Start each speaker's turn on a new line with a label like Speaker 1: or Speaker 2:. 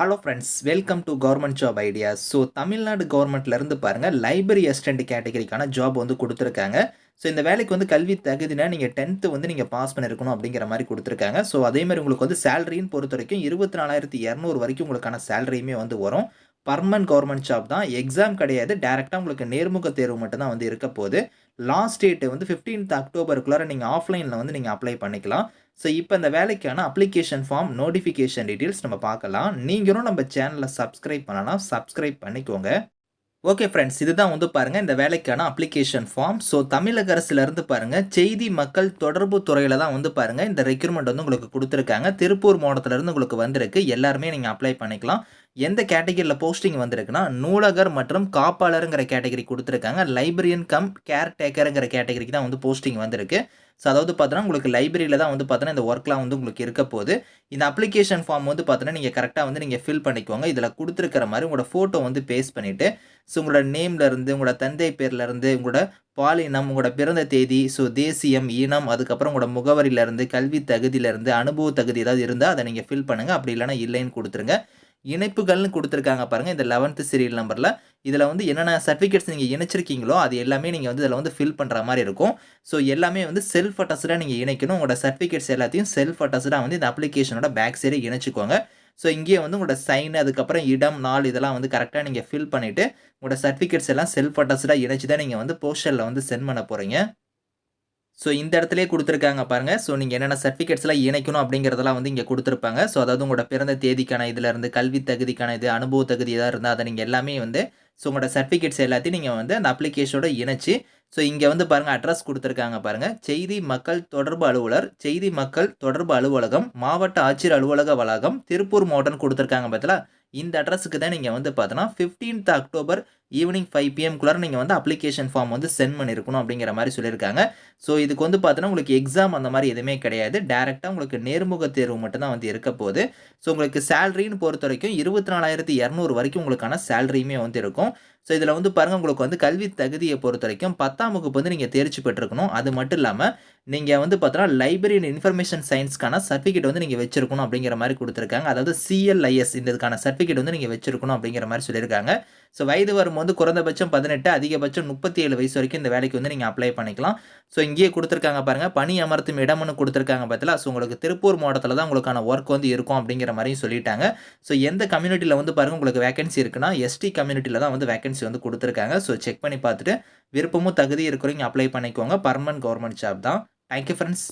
Speaker 1: Hello friends, welcome to government job ideas. So Tamil Nadu கவர்மெண்ட்லேருந்து பாருங்கள் library assistant கேட்டகரிக்கான job வந்து கொடுத்துருக்காங்க. ஸோ இந்த வேலைக்கு வந்து கல்வி தகுதினா நீங்கள் 10th வந்து நீங்கள் பாஸ் பண்ணியிருக்கணும் அப்படிங்கிற மாதிரி கொடுத்துருக்காங்க. ஸோ அதேமாதிரி உங்களுக்கு வந்து சேலரின்னு பொறுத்த வரைக்கும் 24,200 வரைக்கும் உங்களுக்கான சேலரியுமே வந்து வரும். பர்மனன்ட் கவர்மெண்ட் ஜாப் தான், எக்ஸாம் கிடையாது. டேரெக்டாக உங்களுக்கு நேர்முக தேர்வு மட்டும் தான் வந்து இருக்க போகுது. லாஸ்ட் டேட் வந்து 15th அக்டோபருக்குள்ளார நீங்கள் ஆஃப்லைனில் வந்து நீங்கள் அப்ளை பண்ணிக்கலாம். ஸோ இப்போ இந்த வேலைக்கான அப்ளிகேஷன் ஃபார்ம், நோட்டிஃபிகேஷன் டீட்டெயில்ஸ் நம்ம பார்க்கலாம். நீங்களும் நம்ம சேனலை சப்ஸ்கிரைப் பண்ணலாம், சப்ஸ்கிரைப் பண்ணிக்கோங்க. ஓகே ஃப்ரெண்ட்ஸ், இதுதான் வந்து பாருங்கள் இந்த வேலைக்கான அப்ளிகேஷன் ஃபார்ம். ஸோ தமிழக அரசுலேருந்து பாருங்கள் செய்தி மக்கள் தொடர்பு துறையில் தான் வந்து பாருங்கள் இந்த ரெக்ரூட்மெண்ட் வந்து உங்களுக்கு கொடுத்துருக்காங்க. திருப்பூர் மாவட்டத்திலேருந்து உங்களுக்கு வந்திருக்கு. எல்லாருமே நீங்கள் அப்ளை பண்ணிக்கலாம். எந்த கேட்டகரியில் போஸ்டிங் வந்திருக்குன்னா நூலகர் மற்றும் காப்பாளருங்கிற கேட்டகரி கொடுத்துருக்காங்க. லைப்ரரியன் கம் கேர் டேக்கருங்கிற கேட்டகரிக்கு தான் வந்து போஸ்டிங் வந்திருக்கு. ஸோ அதாவது பார்த்தோன்னா உங்களுக்கு லைப்ரரியில் தான் வந்து பார்த்தோன்னா இந்த ஒர்க்லாம் வந்து உங்களுக்கு இருக்க போகுது. இந்த அப்ளிகேஷன் ஃபார்ம் வந்து பார்த்தோன்னா நீங்கள் கரெக்டாக வந்து நீங்கள் ஃபில் பண்ணிக்கோங்க. இதில் கொடுத்துருக்கிற மாதிரி உங்களோட ஃபோட்டோ வந்து பேஸ்ட் பண்ணிவிட்டு, ஸோ உங்களோட நேம்லேருந்து, உங்களோட தந்தை பேர்லேருந்து, உங்களோட பாலினம், உங்களோட பிறந்த தேதி, ஸோ தேசியம், இனம், அதுக்கப்புறம் உங்களோட முகவரியிலேருந்து, கல்வி தகுதியிலேருந்து, அனுபவ தகுதி ஏதாவது இருந்தால் அதை நீங்கள் ஃபில் பண்ணுங்கள். அப்படி இல்லைனா இல்லைன்னு கொடுத்துருங்க. இணைப்புகள்னு கொடுத்துருக்காங்க பாருங்கள் இந்த 11th சீரியல் நம்பரில். இதில் வந்து என்னென்ன சர்டிஃபிகேட்ஸ் நீங்கள் இணைச்சிருக்கீங்களோ அது எல்லாமே நீங்கள் வந்து இதில் வந்து ஃபில் பண்ணுற மாதிரி இருக்கும். ஸோ எல்லாமே வந்து செல்ஃப் அட்டஸ்டாக நீங்கள் இணைக்கணும். உங்களோட சர்டிஃபிகேட்ஸ் எல்லாத்தையும் செல்ஃப் அட்டஸ்டாக வந்து இந்த அப்ளிகேஷனோட பேக் சைடை இணைச்சிக்கோங்க. ஸோ இங்கேயே வந்து உங்களோட சைன், அதுக்கப்புறம் இடம், நாள் இதெல்லாம் வந்து கரெக்டாக நீங்கள் ஃபில் பண்ணிவிட்டு உங்களோட சர்டிஃபிகேட்ஸ் எல்லாம் செல்ஃப் அட்டஸ்டாக இணைச்சி தான் நீங்கள் வந்து போஸ்டரில் வந்து சென்ட் பண்ண போகிறீங்க. ஸோ இந்த இடத்துலயே குடுத்துருக்காங்க பாருங்க. ஸோ நீங்க என்னென்ன சர்டிஃபிகேட்ஸ்லாம் இணைக்கணும் அப்படிங்கிறதெல்லாம் வந்து இங்க குடுத்துருப்பாங்க. ஸோ அதாவது உங்களோட பிறந்த தேதிக்கான இதுலருந்து, கல்வி தகுதிக்கான இது, அனுபவ தகுதி ஏதாவது இருந்தா அத நீங்க எல்லாமே வந்து ஸோ உங்களோட சர்டிஃபிகேட்ஸ் எல்லாத்தையும் நீங்க வந்து அந்த அப்ளிகேஷனோட இணைச்சு, ஸோ இங்க வந்து பாருங்க அட்ரஸ் குடுத்துருக்காங்க பாருங்க. செய்தி மக்கள் தொடர்பு அலுவலர், செய்தி மக்கள் தொடர்பு அலுவலகம், மாவட்ட ஆட்சியர் அலுவலக வளாகம், திருப்பூர் மாவட்டம்னு குடுத்துருக்காங்க பார்த்தீங்களா? இந்த அட்ரஸுக்கு தான் நீங்க வந்து பார்த்தோன்னா 15th அக்டோபர் ஈவினிங் 5 PM நீங்க வந்து அப்ளிகேஷன் ஃபார்ம் வந்து சென்ட் பண்ணியிருக்கணும் அப்படிங்கிற மாதிரி சொல்லியிருக்காங்க. ஸோ இதுக்கு வந்து பார்த்தோன்னா உங்களுக்கு எக்ஸாம் அந்த மாதிரி எதுவுமே கிடையாது. டேரெக்டாக உங்களுக்கு நேர்முக தேர்வு மட்டும் தான் வந்து இருக்க போகுது. ஸோ உங்களுக்கு சேலரின்னு பொறுத்த வரைக்கும் 24,200 வரைக்கும் உங்களுக்கான சேலரியுமே வந்து இருக்கும். ஸோ இதில் வந்து பாருங்கள் உங்களுக்கு வந்து கல்வி தகுதியை பொறுத்த வரைக்கும் 10ஆம் வகுப்பு வந்து நீங்கள் தேர்ச்சி பெற்றிருக்கணும். அது மட்டும் இல்லாமல் நீங்கள் வந்து பார்த்தோன்னா லைப்ரரி அண்ட் இன்ஃபர்மேஷன் சயின்ஸ்க்கான சர்டிஃபிகேட் வந்து நீங்கள் வச்சிருக்கணும் அப்படிங்கிற மாதிரி கொடுத்துருக்காங்க. அதாவது CLIS இந்த இதுக்கான சர்டிஃபிகேட் வந்து நீங்கள் வச்சிருக்கணும் அப்படிங்கிற மாதிரி சொல்லியிருக்காங்க. ஸோ வயது வரும்போது குறைந்தபட்சம் 18, அதிகபட்சம் 37 வயசு வரைக்கும் இந்த வேலைக்கு வந்து நீங்கள் அப்ளை பண்ணிக்கலாம். ஸோ இங்கேயே கொடுத்துருக்காங்க பாருங்கள், பணி அமர்த்தும் இடம்னு கொடுத்துருக்காங்க பார்த்தீங்களா? ஸோ உங்களுக்கு திருப்பூர் மாவட்டத்தில் தான் உங்களுக்கான ஒர்க் வந்து இருக்கும் அப்படிங்கிற மாதிரியும் சொல்லிட்டாங்க. ஸோ எந்த கம்யூனிட்டியில் வந்து பாருங்கள் உங்களுக்கு வேகன்சி இருக்குன்னா ST கம்யூனிட்டியில் தான் வந்து வேகன்சி வந்து கொடுத்துருக்காங்க. ஸோ செக் பண்ணி பார்த்துட்டு விருப்பமும் தகுதி இருக்கிறவங்க அப்ளை பண்ணிக்கோங்க. பர்மனன்ட் கவர்மெண்ட் ஜாப் தான். Thank you friends.